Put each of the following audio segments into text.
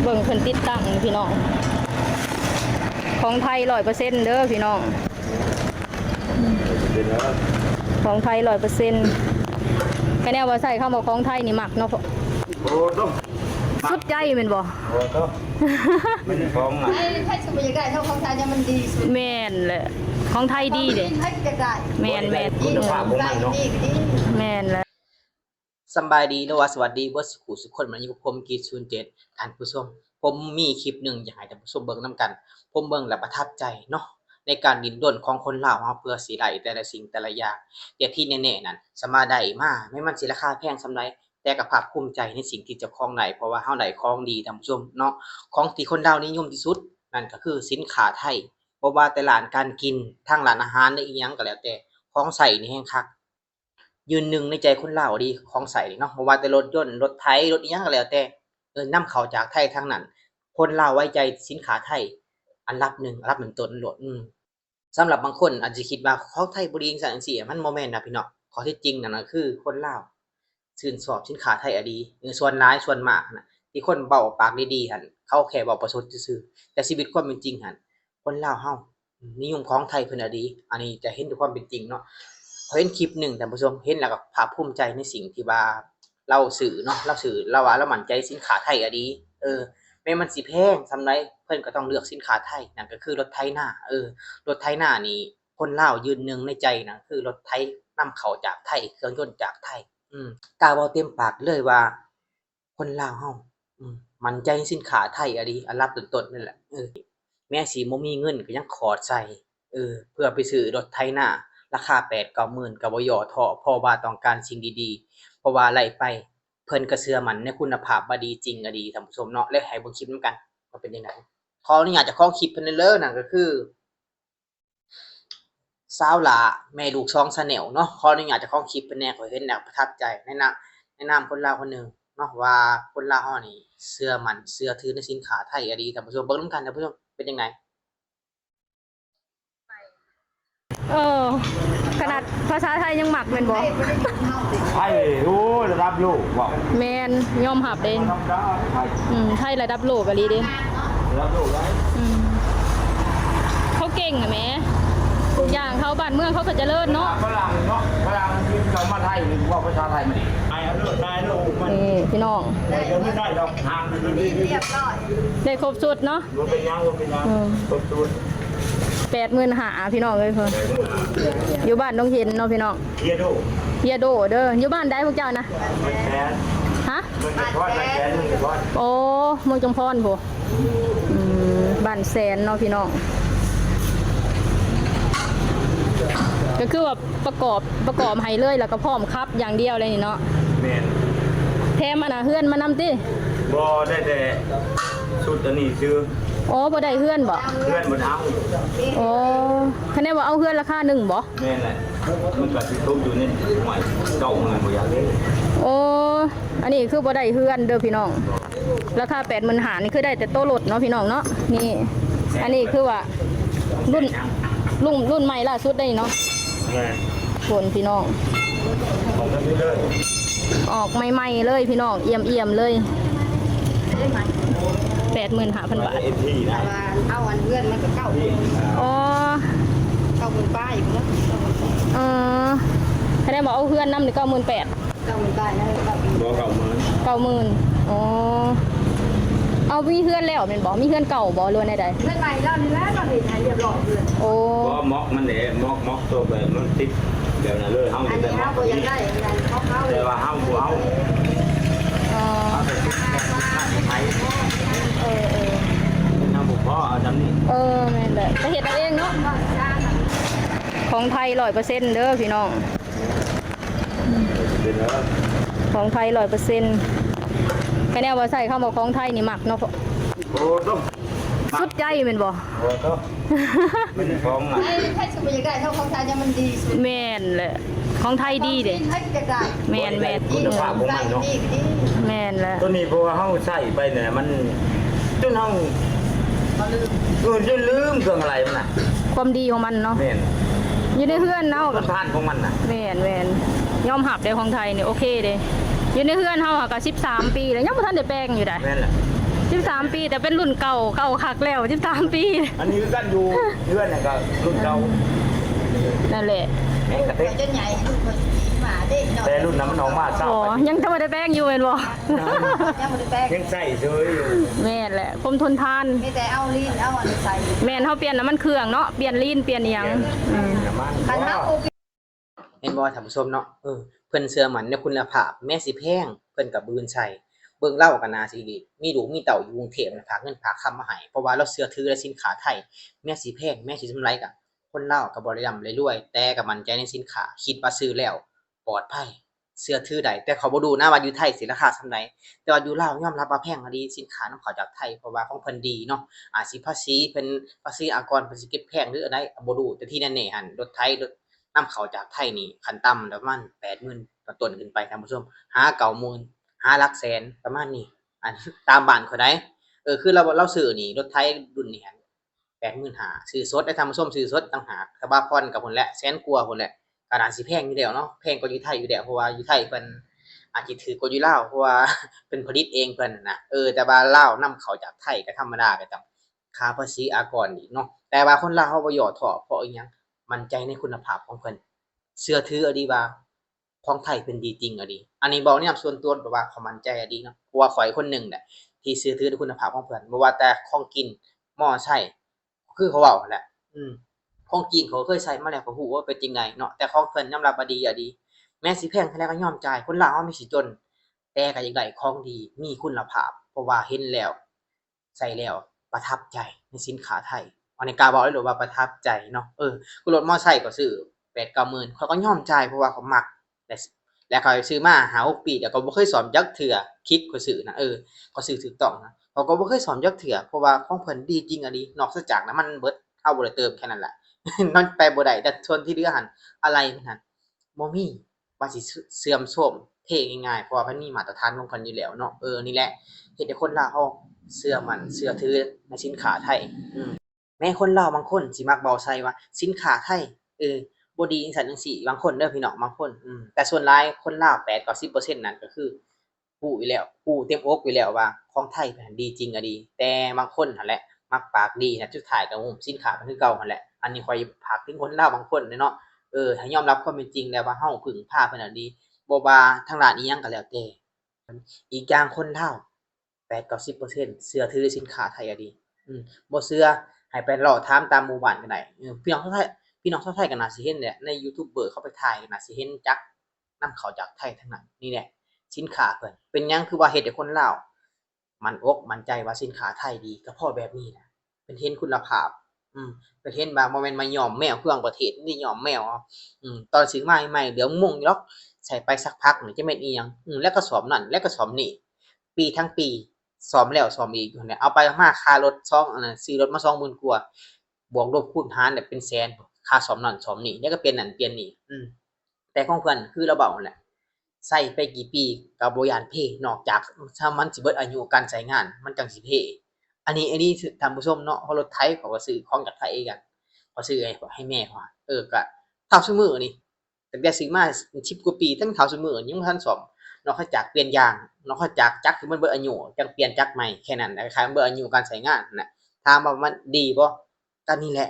เบิ่งเพิ่นติดตั้งพี่น้องของไทย100%เด้อพี่น้องของไทย100%แค่แนวว่าใส่เข้ามาของไทยนี่มักเนาะโอ้ต้องสุดใจแม่นบ่โอ้ต้องมันของอ่ะไทยสมัยใหญ่เท่าของไทยเนี่ยมันดีสุดแม่นแหละของไทยดีเด้แม่นคุณภาพของมันเนาะแม่นแหละสบายดีหรือว่าสวัสดีเบิร์ดสุขคนมันอยู่กับผมกี07ท่านผู้ชมผมมีคลิปหนึ่งอยากให้ท่านผู้ชมเบิ่งนำกันผมเบิ่งแล้วประทับใจเนาะในการดิ้นรนของคนลาวเฮาเพื่อสิได้แต่ละสิ่งแต่ละอย่างแต่ที่แน่ๆนั้นสมาได้มาไม่มันสิราคาแพงส่ำใดแต่ก็ภาคภูมิใจในสิ่งที่เจ้าของได้เพราะว่าเฮาได้ของดีท่านผู้ชมเนาะของที่คนลาวนิยมที่สุดนั่นก็คือสินค้าไทยบ่ว่าแต่ร้านการกินทางร้านอาหารหรืออีหยังก็แล้วแต่ของใช้นี่แฮงคักยืนหนึ่งในใจคนลาวดีของใส่เนาะบ่ว่าแต่รถยนต์รถไถรถอีหยังก็แล้วแต่นำเข้าจากไทยทางนั้นคนลาวไว้ใจสินค้าไทยอันดับ1ต้นโลดสำหรับบางคนอาจจะคิดว่าของไทยบ่ดีจังซั่นจังซี่มันบ่แม่นนะพี่น้องข้อเท็จจริงนั่นน่ะคือคนลาวชื่นชอบสินค้าไทยอะดีส่วนหลายส่วนมากน่ะที่คนเว้าปากดีๆหั่นเขาแค่เว้าประชดซื่อๆแต่ชีวิตความเป็นจริงหั่นคนลาวเฮานิยมของไทยเพิ่นอะดีอันนี้จะเห็นด้วยความเป็นจริงเนาะเห็นคลิปหนึ่งท่านผู้ชมเห็นแล้วก็ภาคภูมิใจในสิ่งที่ว่าเราสื่อเนาะเราสื่อเราว่าเรามั่นใจสินค้าไทยอะดีแม้มันสิแพงส่ำใดเพิ่นก็ต้องเลือกสินค้าไทยนั่นก็คือรถไถนารถไถนานี่คนลาวยืนหนึ่งในใจนะคือรถไถนำเข้าจากไทยเครื่องยนต์จากไทยกล้าเว้าเต็มปากเลยว่าคนลาวเฮามั่นใจในสินค้าไทยอะดีอันดับต้นๆนั่นแหละแม้สิบ่มีเงินก็ยังขอดใส่เพื่อไปซื้อรถไถนาราคา 8-9 หมื่นก็บ่ย่อท้อเพราะว่าต้องการสิ่งดีๆเพราะว่าไล่ไปเพิ่นก็เชื่อมั่นในคุณภาพว่าดีจริงอะดีท่านผู้ชมเนาะและให้เบิ่งคลิปนำกันว่าเป็นจังไดขออนุญาตเจ้าของคลิปเพิ่นเด้อนั่นก็คือสาวหลาแม่ลูก2 Channel เนาะขออนุญาตเจ้าของคลิปเพิ่นแหน่ข้อยเห็นแล้วประทับใจในนามคนลาวคนหนึงเนาะว่าคนลาวเฮานี่เชื่อมั่นเชื่อถือในสินค้าไทยอะดีท่านผู้ชมเบิ่งนำกันท่านผู้ชมเป็นจังไดขนาดภาษาไทยยังหมักแม่นบ่ไอ้โอ้ระดับโลกว่าแม่นยอมรับเด้ไทยระดับโลกอะลีเด้ระดับโลกได้เขาเก่งอะแม่ทุกอย่างเขาบ้านเมืองเขาก็เจริญเนาะฝรั่งที่เขามาไทยหรือว่าภาษาไทยมันไอ้เลิศได้โลกมันพี่น้องไม่ได้ดอกทางเรียบร้อยได้ครบสุดเนาะรวมเป็นยังครบสุด85,000พี่น้องเอ้ยเพิ่นอยู่บ้านต้องเห็นเนาะพี่น้องเฮียโดเด้ออยู่บ้านใดพวกเจ้านะฮะโอ้เมืองจงพรบ่บ้านแสนเนาะพี่น้องก็คือว่าประกอบให้เลยแล้วก็พร้อมครับอย่างเดียวเลยนี่เนาะแม่นแถมอันน่ะเฮือนมานำติบ่ได้แต่ชุดอันนี้ซื้ออ๋อบ่ได้เฮือนบ่เฮือนบ่เอาอ๋อคะแนนว่าเอาเฮือนราคา1บ่แม่นแหละมันก็สิตกอยู่ในหวยเก่าเงินบ่อยากเลยโอ้อันนี้คือบ่ได้เฮือนเด้อพี่น้องราคา 85,000นี่คือได้แต่โตรถเนาะพี่น้องเนาะนี่อันนี้คือว่ารุ่นใหม่ล่าสุดได้เนาะแม่คนพี่น้องออกใหม่ๆเลยพี่น้องเอี่ยมเลย85,000 บาทเอาอันเพื่อนมันก็อ๋อ90,000ป้ายอยู่เนาะคะแนนบอกเอาเพื่อนนำนี่90,000ป้ายนะ90,000อ๋อเอามีเพื่อนแล้วแม่นบ่มีเพื่อนเก่าบ่หรือว่าใดเพื่อนใหม่แล้วนี่แหละเราเห็นให้เรียบร้อยเพื่อนโอ้บ่ม็อกมันแหละม็อกตัวแบบมันติดเดี๋ยวนั้นเลยเฮาจะม็อกบ่ยังได้แต่ว่าเฮาบ่เอาน้ำบุกพ่อเอาจำนี่แม่นแหละไปเฮ็ดเอาเองเนาะของไทย100%เด้อพี่น้องของไทย100%คะแนนว่าใส่เข้ามาของไทยนี่มักเนาะโอ้ต้องสุดใจแม่นบ่โอ้ต้องมันของอ่ะไทยสมัยใหญ่เท่าของไทยเนี่ยมันดีสุดแม่นแหละของไทยดีเด้แม่นคุณภาพของมันเนาะแม่นแล้วตัวนี้เพราะว่าเฮาใส่ไปเนี่ยมันจนเฮาจนลืมเครื่องอะไรมันน่ะความดีของมันเนาะแม่นอยู่ในเฮือนเนาะมันผ่านของมันน่ะแม่นยอมรับได้ของไทยนี่โอเคเด้อยู่ในเฮือนเฮาก็13 ปีแล้วยังบ่ทันได้แปลงอยู่ได้แม่นแหละ 13 ปีแต่เป็นรุ่นเก่าคักแล้ว13 ปี อันนี้คือกันอยู่เพื่อนเนี่ยก็รุ่นเก่า นั่นแหละ แม่งกระเท ไปจนใหญ่ลูกคนหมาเด็กเนาะ แต่รุ่นนั้นมันออกมาเศร้า อ๋อ ไป ยังธรรมดาแป้งอยู่แม่นบ่ ยังบ่ได้แปลง ยังใส่เฉยอยู่ แม่นแหละผมทนทาน มีแต่เอาลิ้นเอาอันนี้ใส่ แม่นเฮาเปลี่ยนน้ำมันเครื่องเนาะเปลี่ยนลีนเปลี่ยนอีหยังมัน คันเฮาโอเค เห็นบ่ท่านผู้ชมเนาะเพิ่นเชื่อมั่นในคุณภาพแม้สิแพงเพิ่นก็บืนใช้เบิ่งเล่าก็น่าสิดีมีลูกมีเต้าอยู่กรุงเทพน่ะฝากเงินฝากคำมาให้เพราะว่าเราเชื่อถือในสินค้าไทยแม้สิแพงแม้สิทำไรก็คนลาวก็บ่ได้ร่ำรวยแต่ก็มั่นใจในสินค้าคิดว่าซื้อแล้วปลอดภัยเชื่อถือได้แต่เขาบ่ดูนะว่าอยู่ไทยสิราคาส่ำใดแต่ว่าอยู่ลาวยอมรับว่าแพงอะดีสินค้านำเข้าจากไทยเพราะว่าของเพิ่นดีเนาะอาจสิภาษีเพิ่นภาษีอากรเพิ่นสิเก็บแพงหรืออันใดบ่รู้แต่ที่แน่ๆหั่นรถไทยรถนำเข้าจากไทยนี่ขั้นต่ำประมาณ 80,000 ต้นๆขึ้นไปท่านผู้ชมหา 90,000 หาหลักแสนประมาณนี้อันตามบ้านเขาได้คือเราซื้อนี่รถไทยรุ่นนี้หั่น 85,000ซื้อสดได้ท่านผู้ชมซื้อสดต่างหากถ้าว่าผ่อนก็พุ่นแหละแสนกว่าพุ่นแหละก็น่าสิแพงอยู่แล้วเนาะแพงกว่าอยู่ไทยอยู่แล้วเพราะว่าอยู่ไทยเพิ่นอาจสิถูกกว่าอยู่ลาวเพราะว่า เพิ่นผลิตเองเพิ่นน่ะแต่ว่าลาวนำเข้าจากไทยก็ธรรมดาก็ต้องค่าภาษีอากรอีกเนาะแต่ว่าคนลาวเขาบ่ย่อท้อเพราะอีหยังมั่นใจในคุณภาพของเพิ่นเชื่อถืออะดีว่าของไทยเพิ่นดีจริงอะดีอันนี้บอกแนวส่วนตัวแบบว่าเขามั่นใจอะดีเนาะเพราะว่าข้อยคนหนึงน่ะที่เชื่อถือในคุณภาพของเพิ่นบ่ว่าแต่ของกินหม้อใช้คือเขาเว้านั่นแหละของกินเขาเคยใช้มาแล้วเขาฮู้ว่าเป็นจังไดเนาะแต่ของเพิ่นยอมรับว่าดีอะดีแม้สิแพงเท่าใดก็ยอมจ่ายคนลาวเฮามีสิจนแต่ก็อยากได้ของดีมีคุณภาพเพราะว่าเห็นแล้วใช้แล้วประทับใจในสินค้าไทยอันนี้กล้าบอกได้เลยว่าประทับใจเนาะกูรถมอไซค์ก็ซื้อ 8-9 หมื่นเขาก็ยอมจ่ายเพราะว่าเขามักและเขาซื้อมา5-6 ปีแล้วก็บ่เคยสอนจักเทื่อคิดเขาซื้อนะเขาซื้อถูกต้องนะเขาก็บ่เคยสอนจักเทื่อเพราะว่าของเพิ่นดีจริงอะดีนอกจากน้ำมันเบิดเฮาบ่ได้เติมแค่นั้นแหละ นอนไปบ่ได้แต่ส่วนที่เหลือหั่นอะไรมันหั่นบ่มีว่าสิเสื่อมโทรมเทง่ายๆเพราะว่าเพิ่นมีมาตรฐานของเพิ่นอยู่แล้วเนาะนี่แหละเฮ็ดให้คนลาวเฮาเชื่อมั่นเชื่อถือในสินค้าไทยแม้คนลาวบางคนสิมักเว้าใส่ว่าสินค้าไทยบ่ดีจังซั่นจังซี่บางคนเด้อพี่น้องบางคนแต่ส่วนหลายคนลาว 8-10% นั่นก็คือฮู้อยู่แล้วฮู้เต็มอกอยู่แล้วว่าของไทยเพิ่นดีจริงอะดีแต่บางคนนั่นแหละมักปากดีนะสุดท้ายก็สินค้ามันคือเก่าหั่นแหละอันนี้ข้อยฝากถึงคนลาวบางคนเนาะให้ยอมรับความเป็นจริงแล้วว่าเฮาพึ่งพาเพิ่นอะดีบ่ว่าทางด้านอิหยังก็แล้วแต่อีกอย่างคนลาว 8-10% เชื่อถือสินค้าไทยอะดีบ่เชื่อให้ไปเลาะถามตามหมู่บ้านก็ได้พี่น้องชาวไทยก็น่าสิเห็นแหละในยูทูบเบอร์เขาไปถ่ายก็น่าสิเห็นจักนำเข้าจากไทยทั้งนั้นนี่แหละสินค้าเพิ่นเป็นหยังคือว่าเฮ็ดให้คนลาวมั่นอกมั่นใจว่าสินค้าไทยดีก็เพราะแบบนี้นะเพิ่นเห็นคุณภาพเพิ่นเห็นว่าบ่แม่นมาย้อมแมวเครื่องประเทศนี่ย้อมแมวตอนซื้อมาใหม่ๆเหลืองม่วงอยู่หรอกใช้ไปสักพักนี่จะแม่นอีหยังแล้วก็ซ่อมนั่นแล้วก็ซ่อมนี่ปีทั้งปีซ่อมแล้วซ่อมอีกอยู่นั่นเอาไปมาค่ารถซื้อรถมา 20,000 กว่าบวกลบคูณหารเนี่ยเป็นแสนค่าซ่อมนั่นซ่อมนี่แล้วก็เปลี่ยนนั่นเปลี่ยนนี่แต่ของเพิ่นคือระเบ้านั่นแหละใช้ไปกี่ปีก็บ่ย้านเพนอกจากถ้ามันสิเบิดอายุการใช้งานมันจังสิเพอันนี้ท่านผู้ชมเนาะเพราะรถไถเขาก็ซื้อของจากไทยกันเขาซื้อให้แม่เขาก็เท่าซุมื้อนี่ตั้งแต่ซื้อมา10 กว่าปีทั้งเท่าซุมื้อยังบ่ทันซ่อมนอกจากเปลี่ยนยางนอกจากจักรที่มันเบิดอายุจังเปลี่ยนจักรใหม่แค่นั้นคล้ายๆเบิดอายุการใช้งานนั่นน่ะถามว่ามันดีบ่ก็นี่แหละ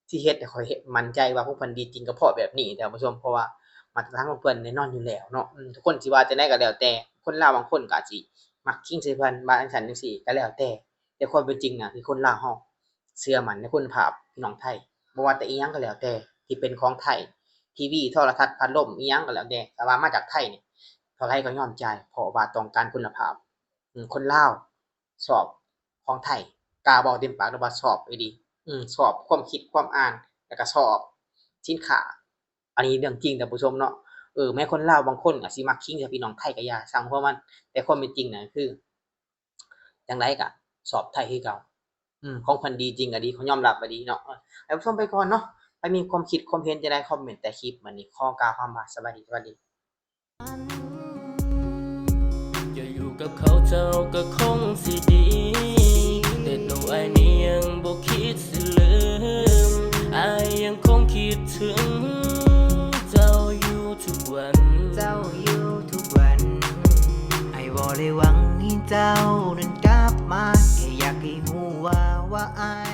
ที่เฮ็ดให้ข้อยมั่นใจว่าพวกเพิ่นดีจริงก็เพราะแบบนี้ท่านผู้ชมเพราะว่ามาตรฐานของเพิ่นแน่นอนอยู่แล้วเนาะทุกคนสิว่าจังได๋ก็แล้วแต่คนลาวบางคนก็อาจสิมักคิงใส่เพิ่นว่าจังซั่นจังซี่ก็แล้วแต่ความเป็นจริงน่ะคือคนลาวเฮาเชื่อมั่นในคุณภาพพี่น้องไทยบ่ว่าแต่อิหยังก็แล้วแต่ที่เป็นของไทยทีวีโทรทัศน์พัดลมอิหยังก็แล้วแต่ว่ามาจากไทยนี่เท่าไรก็ยอมจ่ายเพราะว่าต้องการคุณภาพคนลาวชอบของไทยกล้าเว้าเต็มปากเลยว่าชอบอีหลีชอบความคิดความอ่านแล้วก็ชอบสินค้าอันนี้เรื่องจริงท่านผู้ชมเนาะแม้คนลาวบางคนอาจสิมักคิงใส่พี่น้องไทยก็อย่าสร้างเพราะมันแต่ความเป็นจริงน่ะคือจังไดก็ชอบไทยคือเก่าของเพิ่นดีจริงก็ดีเขายอมรับว่าดีเนาะให้ผู้ชมไปก่อนเนาะใครมีความคิดความเห็นจังได๋คอมเมนต์ใต้คลิปมื้อนี้ขอกล่าวคำว่าสวัสดีจะอยู่กับเขาเจ้าก็คงสิดีแต่ตัวอ้ายนี่ยังบ่คิดสิลืมอ้ายยังคงคิดถึงเจ้าอยู่ทุกวันไอ้บ่ได้หวังให้เจ้านั้นกลับมา ว่าอาย